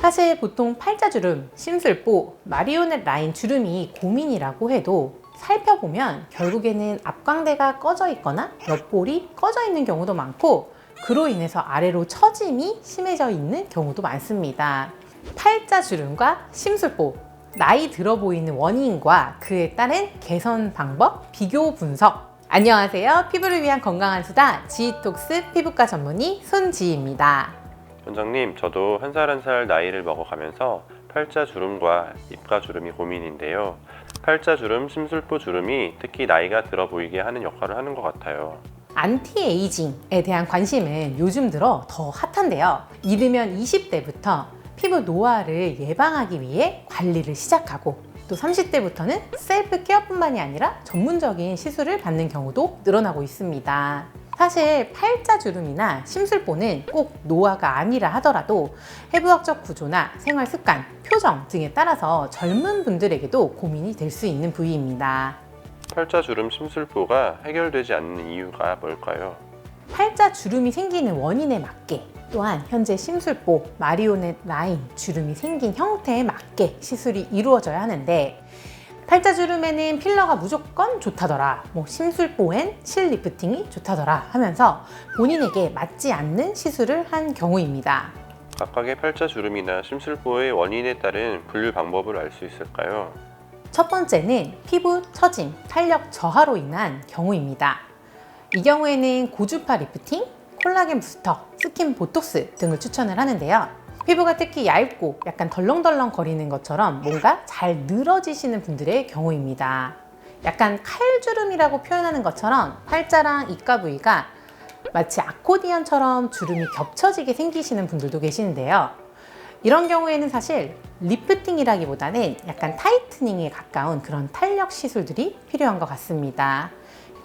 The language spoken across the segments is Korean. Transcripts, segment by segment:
사실 보통 팔자주름, 심술보, 마리오넷 라인 주름이 고민이라고 해도 살펴보면 결국에는 앞광대가 꺼져 있거나 옆볼이 꺼져 있는 경우도 많고, 그로 인해서 아래로 처짐이 심해져 있는 경우도 많습니다. 팔자주름과 심술보, 나이 들어 보이는 원인과 그에 따른 개선 방법 비교 분석. 안녕하세요. 피부를 위한 건강한 수다 지톡스 피부과 전문의 손지희입니다. 원장님, 저도 한 살 한 살 나이를 먹어가면서 팔자주름과 입가주름이 고민인데요. 팔자주름, 심술보 주름이 특히 나이가 들어 보이게 하는 역할을 하는 것 같아요. 안티에이징에 대한 관심은 요즘 들어 더 핫한데요. 이르면 20대부터 피부 노화를 예방하기 위해 관리를 시작하고, 또 30대부터는 셀프 케어뿐만이 아니라 전문적인 시술을 받는 경우도 늘어나고 있습니다. 사실 팔자주름이나 심술보는 꼭 노화가 아니라 하더라도 해부학적 구조나 생활 습관, 표정 등에 따라서 젊은 분들에게도 고민이 될 수 있는 부위입니다. 팔자주름, 심술보가 해결되지 않는 이유가 뭘까요? 팔자주름이 생기는 원인에 맞게, 또한 현재 심술보, 마리오넷 라인 주름이 생긴 형태에 맞게 시술이 이루어져야 하는데, 팔자주름에는 필러가 무조건 좋다더라, 심술보엔 실 리프팅이 좋다더라 하면서 본인에게 맞지 않는 시술을 한 경우입니다. 각각의 팔자주름이나 심술보의 원인에 따른 분류 방법을 알 수 있을까요? 첫 번째는 피부 처짐, 탄력 저하로 인한 경우입니다. 이 경우에는 고주파 리프팅, 콜라겐 부스터, 스킨 보톡스 등을 추천을 하는데요. 피부가 특히 얇고 약간 덜렁덜렁 거리는 것처럼 뭔가 잘 늘어지시는 분들의 경우입니다. 약간 칼주름이라고 표현하는 것처럼 팔자랑 입가 부위가 마치 아코디언처럼 주름이 겹쳐지게 생기시는 분들도 계시는데요. 이런 경우에는 사실 리프팅이라기보다는 약간 타이트닝에 가까운 그런 탄력 시술들이 필요한 것 같습니다.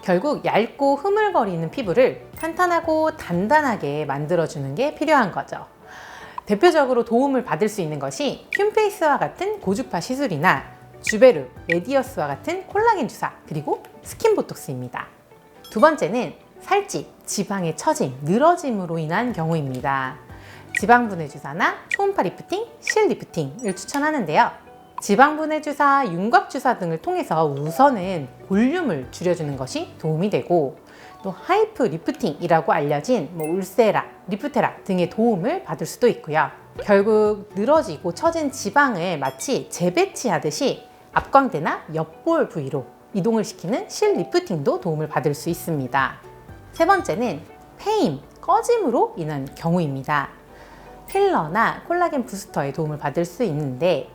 결국 얇고 흐물거리는 피부를 탄탄하고 단단하게 만들어주는 게 필요한 거죠. 대표적으로 도움을 받을 수 있는 것이 튠페이스와 같은 고주파 시술이나 주베르, 레디어스와 같은 콜라겐 주사, 그리고 스킨 보톡스입니다. 두 번째는 살집, 지방의 처짐, 늘어짐으로 인한 경우입니다. 지방분해 주사나 초음파 리프팅, 실 리프팅을 추천하는데요. 지방분해 주사, 윤곽 주사 등을 통해서 우선은 볼륨을 줄여주는 것이 도움이 되고, 또 하이프 리프팅이라고 알려진 울세라, 리프테라 등의 도움을 받을 수도 있고요. 결국 늘어지고 처진 지방을 마치 재배치하듯이 앞광대나 옆볼 부위로 이동을 시키는 실 리프팅도 도움을 받을 수 있습니다. 세 번째는 패임, 꺼짐으로 인한 경우입니다. 필러나 콜라겐 부스터의 도움을 받을 수 있는데,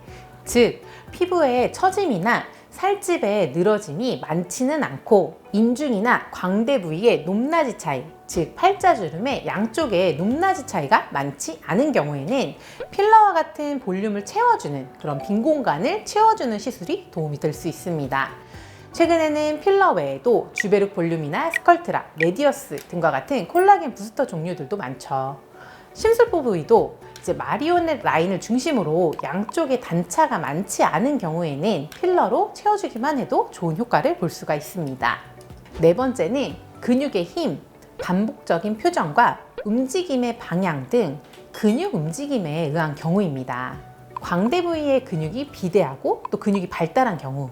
즉 피부의 처짐이나 살집의 늘어짐이 많지는 않고 인중이나 광대 부위의 높낮이 차이, 즉 팔자주름의 양쪽의 높낮이 차이가 많지 않은 경우에는 필러와 같은 볼륨을 채워주는 그런 빈 공간을 채워주는 시술이 도움이 될 수 있습니다. 최근에는 필러 외에도 주베르 볼륨이나 스컬트라, 레디어스 등과 같은 콜라겐 부스터 종류들도 많죠. 심술보 부위도 이제 마리오넷 라인을 중심으로 양쪽에 단차가 많지 않은 경우에는 필러로 채워주기만 해도 좋은 효과를 볼 수가 있습니다. 네 번째는 근육의 힘, 반복적인 표정과 움직임의 방향 등 근육 움직임에 의한 경우입니다. 광대 부위의 근육이 비대하고 또 근육이 발달한 경우,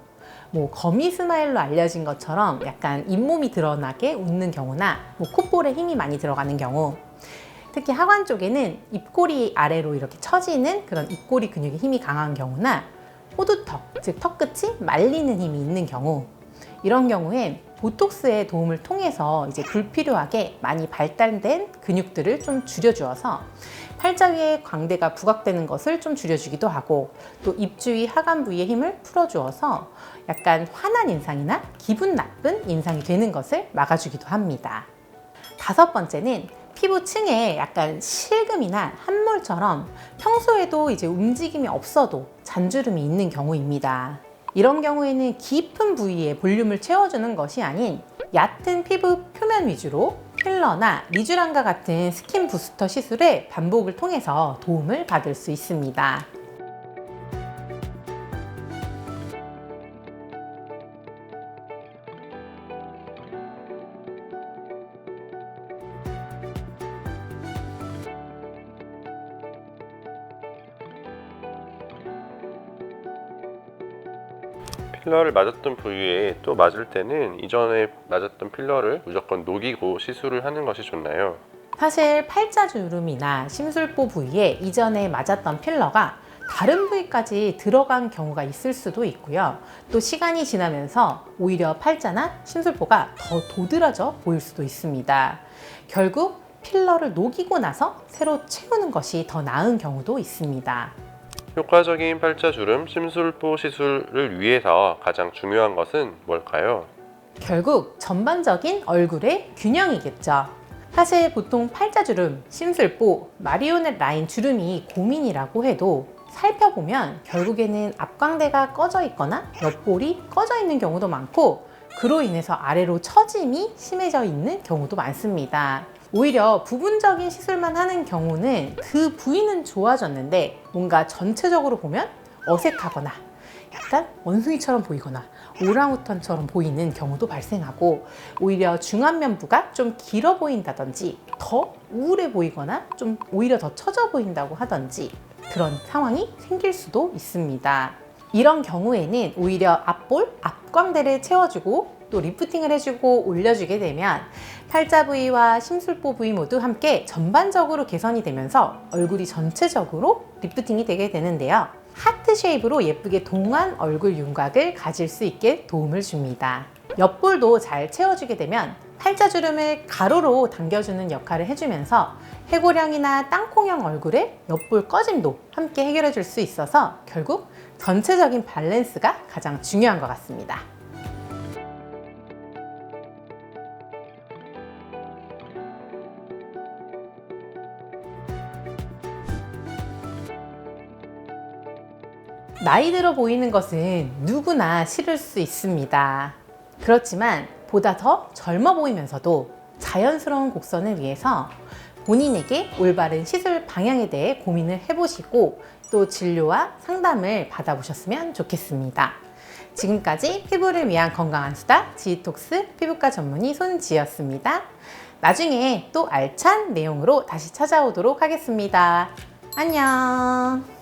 거미 스마일로 알려진 것처럼 약간 잇몸이 드러나게 웃는 경우나 콧볼에 힘이 많이 들어가는 경우, 특히 하관 쪽에는 입꼬리 아래로 이렇게 처지는 그런 입꼬리 근육의 힘이 강한 경우나 호두턱, 즉 턱끝이 말리는 힘이 있는 경우, 이런 경우엔 보톡스의 도움을 통해서 이제 불필요하게 많이 발달된 근육들을 좀 줄여주어서 팔자 위에 광대가 부각되는 것을 좀 줄여주기도 하고, 또 입 주위 하관 부위의 힘을 풀어주어서 약간 환한 인상이나 기분 나쁜 인상이 되는 것을 막아주기도 합니다. 다섯 번째는 피부층에 약간 실금이나 함몰처럼 평소에도 이제 움직임이 없어도 잔주름이 있는 경우입니다. 이런 경우에는 깊은 부위에 볼륨을 채워주는 것이 아닌 얕은 피부 표면 위주로 필러나 리쥬란과 같은 스킨 부스터 시술의 반복을 통해서 도움을 받을 수 있습니다. 필러를 맞았던 부위에 또 맞을 때는 이전에 맞았던 필러를 무조건 녹이고 시술을 하는 것이 좋나요? 사실 팔자주름이나 심술보 부위에 이전에 맞았던 필러가 다른 부위까지 들어간 경우가 있을 수도 있고요. 또 시간이 지나면서 오히려 팔자나 심술보가 더 도드라져 보일 수도 있습니다. 결국 필러를 녹이고 나서 새로 채우는 것이 더 나은 경우도 있습니다. 효과적인 팔자주름 심술보 시술을 위해서 가장 중요한 것은 뭘까요? 결국 전반적인 얼굴의 균형이겠죠. 사실 보통 팔자주름, 심술보, 마리오넷 라인 주름이 고민이라고 해도 살펴보면 결국에는 앞광대가 꺼져 있거나 옆볼이 꺼져 있는 경우도 많고, 그로 인해서 아래로 처짐이 심해져 있는 경우도 많습니다. 오히려 부분적인 시술만 하는 경우는 그 부위는 좋아졌는데 뭔가 전체적으로 보면 어색하거나 약간 원숭이처럼 보이거나 오랑우탄처럼 보이는 경우도 발생하고, 오히려 중안면부가 좀 길어 보인다든지 더 우울해 보이거나 좀 오히려 더 처져 보인다고 하든지 그런 상황이 생길 수도 있습니다. 이런 경우에는 오히려 앞볼, 앞광대를 채워주고 또 리프팅을 해주고 올려주게 되면 팔자 부위와 심술보 부위 모두 함께 전반적으로 개선이 되면서 얼굴이 전체적으로 리프팅이 되게 되는데요. 하트 쉐입으로 예쁘게 동안 얼굴 윤곽을 가질 수 있게 도움을 줍니다. 옆볼도 잘 채워주게 되면 팔자주름을 가로로 당겨주는 역할을 해주면서 해골형이나 땅콩형 얼굴의 옆볼 꺼짐도 함께 해결해 줄 수 있어서 결국 전체적인 밸런스가 가장 중요한 것 같습니다. 나이 들어 보이는 것은 누구나 싫을 수 있습니다. 그렇지만 보다 더 젊어 보이면서도 자연스러운 곡선을 위해서 본인에게 올바른 시술 방향에 대해 고민을 해보시고 또 진료와 상담을 받아보셨으면 좋겠습니다. 지금까지 피부를 위한 건강한 수다 지톡스 피부과 전문의 손지였습니다. 나중에 또 알찬 내용으로 다시 찾아오도록 하겠습니다. 안녕.